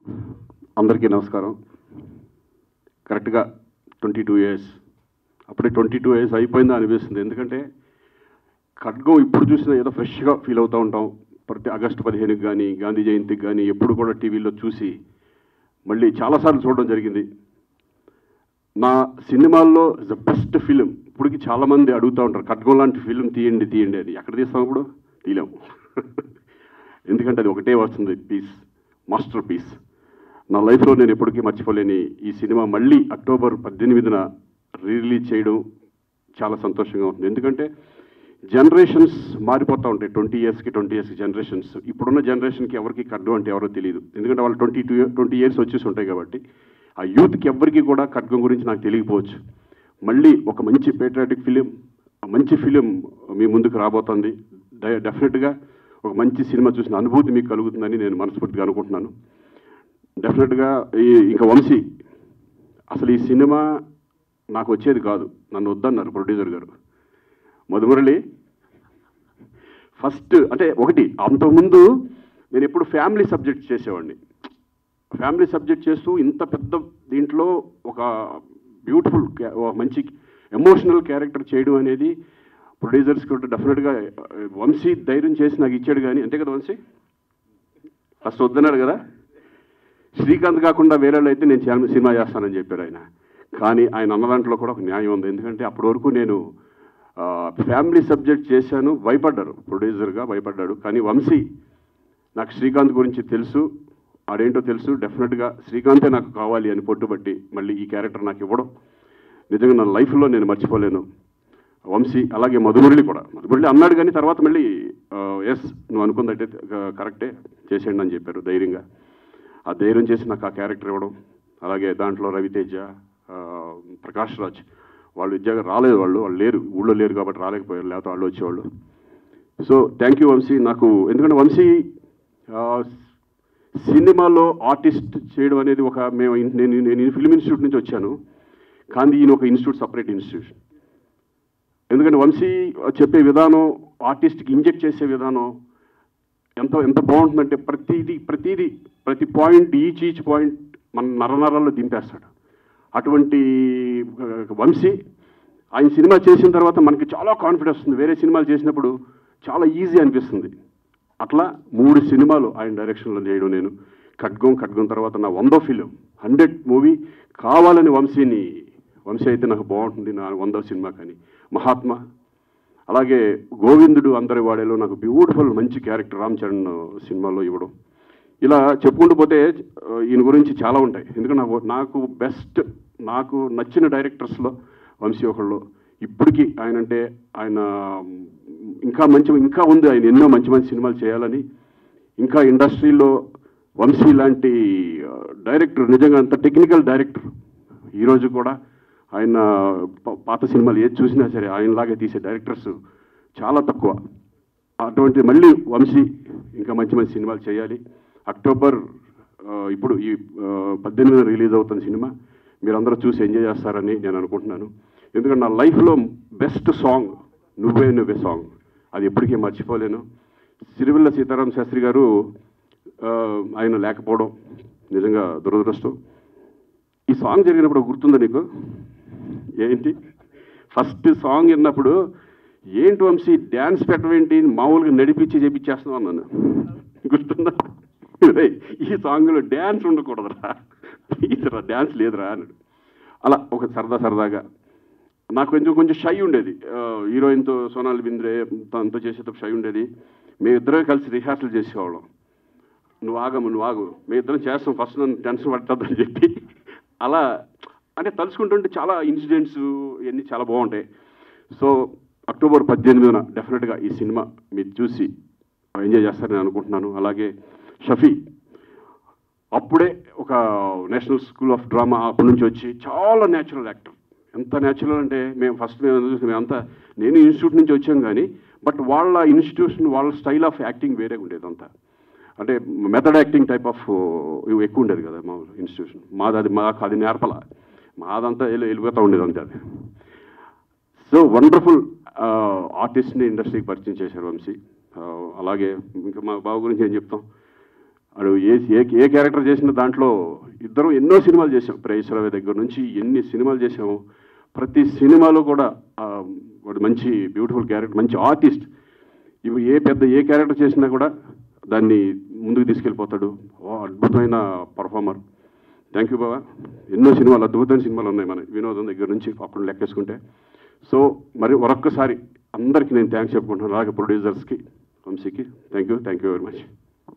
అందరికీ నమస్కారం. కరెక్ట్గా 22 ఇయర్స్, అప్పుడే 22 ఇయర్స్ అయిపోయిందా అనిపిస్తుంది. ఎందుకంటే ఖడ్గం ఇప్పుడు చూసినా ఏదో ఫ్రెష్గా ఫీల్ అవుతూ ఉంటాం. ప్రతి ఆగస్టు 15కి కానీ గాంధీ జయంతికి కానీ ఎప్పుడు కూడా టీవీలో చూసి మళ్ళీ చాలాసార్లు చూడడం జరిగింది. నా సినిమాల్లో ద బెస్ట్ ఫిలిం ఇప్పటికి చాలామంది అడుగుతూ ఉంటారు, ఖడ్గం లాంటి ఫిలిం తీయండి తీయండి అని. ఎక్కడ తీస్తాం ఇప్పుడు? తీయలేము. ఎందుకంటే అది ఒకటే వస్తుంది, పీస్, మాస్టర్ పీస్. నా లైఫ్లో నేను ఎప్పటికీ మర్చిపోలేని ఈ సినిమా మళ్ళీ అక్టోబర్ 18న రిలీజ్ చేయడం చాలా సంతోషంగా ఉంటుంది. ఎందుకంటే జనరేషన్స్ మారిపోతూ ఉంటాయి. 20 ఇయర్స్కి జనరేషన్స్. ఇప్పుడున్న జనరేషన్కి ఎవరికి ఖడ్గం అంటే ఎవరో తెలియదు. ఎందుకంటే వాళ్ళు 20 ఇయర్స్ వచ్చేసి ఉంటాయి కాబట్టి ఆ యూత్కి ఎవరికి కూడా ఖడ్గం గురించి నాకు తెలియకపోవచ్చు. మళ్ళీ ఒక మంచి పేట్రియాటిక్ ఫిలిం, మంచి ఫిలిం మీ ముందుకు రాబోతుంది. డెఫినెట్గా ఒక మంచి సినిమా చూసిన అనుభూతి మీకు కలుగుతుందని నేను మనస్ఫూర్తిగా అనుకుంటున్నాను. డెఫినెట్గా ఇంకా వంశీ, అసలు ఈ సినిమా నాకు వచ్చేది కాదు, నన్ను వద్దన్నారు ప్రొడ్యూసర్ గారు. మధుమురళి ఫస్ట్ అంటే ఒకటి, అంతకుముందు నేను ఎప్పుడు ఫ్యామిలీ సబ్జెక్ట్ చేసేవాడిని. ఫ్యామిలీ సబ్జెక్ట్ చేస్తూ ఇంత పెద్ద దీంట్లో ఒక బ్యూటిఫుల్ మంచి ఎమోషనల్ క్యారెక్టర్ చేయడం అనేది ప్రొడ్యూసర్స్కి కూడా డెఫినెట్గా వంశీ ధైర్యం చేసి నాకు ఇచ్చాడు. కానీ అంతే కదా వంశీ, ఫస్ట్ వద్దన్నాడు కదా. శ్రీకాంత్ కాకుండా వేరే అయితే నేను సినిమా చేస్తానని చెప్పారు ఆయన. కానీ ఆయన అన్న దాంట్లో కూడా ఒక న్యాయం ఉంది. ఎందుకంటే అప్పటి వరకు నేను ఫ్యామిలీ సబ్జెక్ట్ చేశాను, భయపడ్డారు, ప్రొడ్యూసర్గా భయపడ్డాడు. కానీ వంశీ, నాకు శ్రీకాంత్ గురించి తెలుసు, ఆడేంటో తెలుసు, డెఫినెట్గా శ్రీకాంతే నాకు కావాలి అని పట్టుబట్టి మళ్ళీ ఈ క్యారెక్టర్ నాకు ఇవ్వడం నిజంగా నా లైఫ్లో నేను మర్చిపోలేను. వంశీ అలాగే మధుమురళి కూడా. మధుమురళి అన్నాడు కానీ తర్వాత మళ్ళీ ఎస్ నువ్వు అనుకుందంటే కరెక్టే చేసేయండి అని చెప్పారు ధైర్యంగా. ఆ ధైర్యం చేసి నాకు ఆ క్యారెక్టర్ ఇవ్వడం. అలాగే దాంట్లో రవితేజ, ప్రకాష్ రాజ్ వాళ్ళు విద్యగా రాలేదు, వాళ్ళు లేరు, ఊళ్ళో లేరు కాబట్టి రాలేకపోయారు, లేకపోతే వాళ్ళు వచ్చేవాళ్ళు. So thank you Vamsi. నాకు ఎందుకంటే వంశీ సినిమాలో ఆర్టిస్ట్ చేయడం అనేది ఒక నేను ఫిల్మ్ ఇన్స్టిట్యూట్ నుంచి వచ్చాను, కానీ ఈయన ఒక ఇన్స్టిట్యూట్, సపరేట్ ఇన్స్టిట్యూషన్. ఎందుకంటే వంశీ చెప్పే విధానం, ఆర్టిస్ట్కి ఇంజెక్ట్ చేసే విధానం ఎంత బాగుంటుందంటే ప్రతి పాయింట్, ఈచ్ పాయింట్ మన నరనరాల్లో దింపేస్తాడు. అటువంటి వంశీ ఆయన సినిమా చేసిన తర్వాత మనకి చాలా కాన్ఫిడెన్స్ వస్తుంది. వేరే సినిమాలు చేసినప్పుడు చాలా ఈజీ అనిపిస్తుంది. అట్లా 3 సినిమాలు ఆయన డైరెక్షన్లో చేయడం నేను. ఖడ్గం తర్వాత నా 100వ ఫిలిం, 100 మూవీ కావాలని వంశీ అయితే నాకు బాగుంటుంది నా 100వ సినిమా. కానీ మహాత్మా, అలాగే గోవిందుడు అందరి వాడేలో నాకు బ్యూటిఫుల్ మంచి క్యారెక్టర్ రామ్ చరణ్ సినిమాలో ఇవ్వడం. ఇలా చెప్పుకుంటూ పోతే ఈయన గురించి చాలా ఉంటాయి. ఎందుకంటే నాకు నచ్చిన డైరెక్టర్స్లో వంశీ ఒకళ్ళు. ఇప్పటికీ ఆయన ఇంకా ఉంది, ఆయన ఎన్నో మంచి సినిమాలు చేయాలని. ఇంకా ఇండస్ట్రీలో వంశీ లాంటి డైరెక్టర్, నిజంగా అంత టెక్నికల్ డైరెక్టర్ ఈరోజు కూడా ఆయన పాత సినిమాలు ఏది చూసినా సరే ఆయనలాగే తీసే డైరెక్టర్స్ చాలా తక్కువ. అటువంటి మళ్ళీ వంశీ ఇంకా మంచి సినిమాలు చేయాలి. అక్టోబర్ ఇప్పుడు ఈ 18న రిలీజ్ అవుతున్న సినిమా మీరందరూ చూసి ఎంజాయ్ చేస్తారని నేను అనుకుంటున్నాను. ఎందుకంటే నా లైఫ్లో బెస్ట్ సాంగ్ నువ్వే సాంగ్, అది ఎప్పటికీ మర్చిపోలేను. సిరివెల్ల సీతారామ శాస్త్రి గారు ఆయన లేకపోవడం నిజంగా దురదృష్టం. ఈ సాంగ్ జరిగినప్పుడు గుర్తుందా నీకు? ఏంటి ఫస్ట్ సాంగ్ విన్నప్పుడు, ఏంటి వంశీ డ్యాన్స్ పెట్టవేంటి, మామూలుగా నడిపించి చేపించేస్తున్నావు అన్నాను. గుర్తుందా? ఈ సాంగ్లో డ్యాన్స్ ఉండకూడదురా, ప్లీజ్రా డ్యాన్స్ లేదురా అన్నాడు. అలా ఒక సరదాగా నాకు కొంచెం షై ఉండేది. హీరోయిన్తో, సోనాలి బింద్రే తనతో చేసేటప్పుడు షై ఉండేది. మేమిద్దరం కలిసి రిహార్సల్ చేసేవాళ్ళం. నువ్వు ఆగు, మేమిద్దరం చేస్తాం, ఫస్ట్ నన్ను టెన్షన్ పట్టద్దని చెప్పి. అలా అంటే తలుచుకుంటుంటే చాలా ఇన్సిడెంట్స్ ఇవన్నీ చాలా బాగుంటాయి. సో అక్టోబర్ 18న డెఫినెట్గా ఈ సినిమా మీరు చూసి ఎంజాయ్ చేస్తారని అనుకుంటున్నాను. అలాగే షఫీ అప్పుడే ఒక నేషనల్ స్కూల్ ఆఫ్ డ్రామా అప్పటి నుంచి వచ్చి చాలా న్యాచురల్ యాక్టర్. ఎంత న్యాచురల్ అంటే మేమంతా నేను ఇన్స్టిట్యూట్ నుంచి వచ్చాం కానీ బట్ వాళ్ళ ఇన్స్టిట్యూషన్, వాళ్ళ స్టైల్ ఆఫ్ యాక్టింగ్ వేరే ఉండేది. అంతా అంటే మెథడ్ యాక్టింగ్ టైప్ ఆఫ్ ఎక్కువ ఉండేది కదా మామూలు ఇన్స్టిట్యూషన్. మాకు అది నేర్పల, మాదంతా వెళ్ళిపోతూ ఉండేది అంతే అది. సో వండర్ఫుల్ ఆర్టిస్ట్ని ఇండస్ట్రీకి పరిచయం చేశారు వంశీ. అలాగే ఇంకా మా బావ గురించి ఏం చెప్తాం, వాడు ఏ క్యారెక్టర్ చేసిన దాంట్లో ఇద్దరం ఎన్నో సినిమాలు చేసాం. ప్రేయశ్రావు దగ్గర నుంచి ఎన్ని సినిమాలు చేసాము. ప్రతి సినిమాలో కూడా వాడు మంచి బ్యూటిఫుల్ క్యారెక్టర్, మంచి ఆర్టిస్ట్. ఇప్పుడు ఏ క్యారెక్టర్ చేసినా కూడా దాన్ని ముందుకు తీసుకెళ్ళిపోతాడు. అద్భుతమైన పర్ఫార్మర్. థ్యాంక్ యూ బాబా. ఎన్నో సినిమాలు, అద్భుతమైన సినిమాలు ఉన్నాయి మన వినోదం దగ్గర నుంచి అప్పుడు లెక్కేసుకుంటే. సో మరి మరొక్కసారి అందరికీ నేను థ్యాంక్స్ చెప్పుకుంటున్నాను. అలాగే ప్రొడ్యూసర్స్కి, వంశీకి థ్యాంక్ యూ వెరీ మచ్.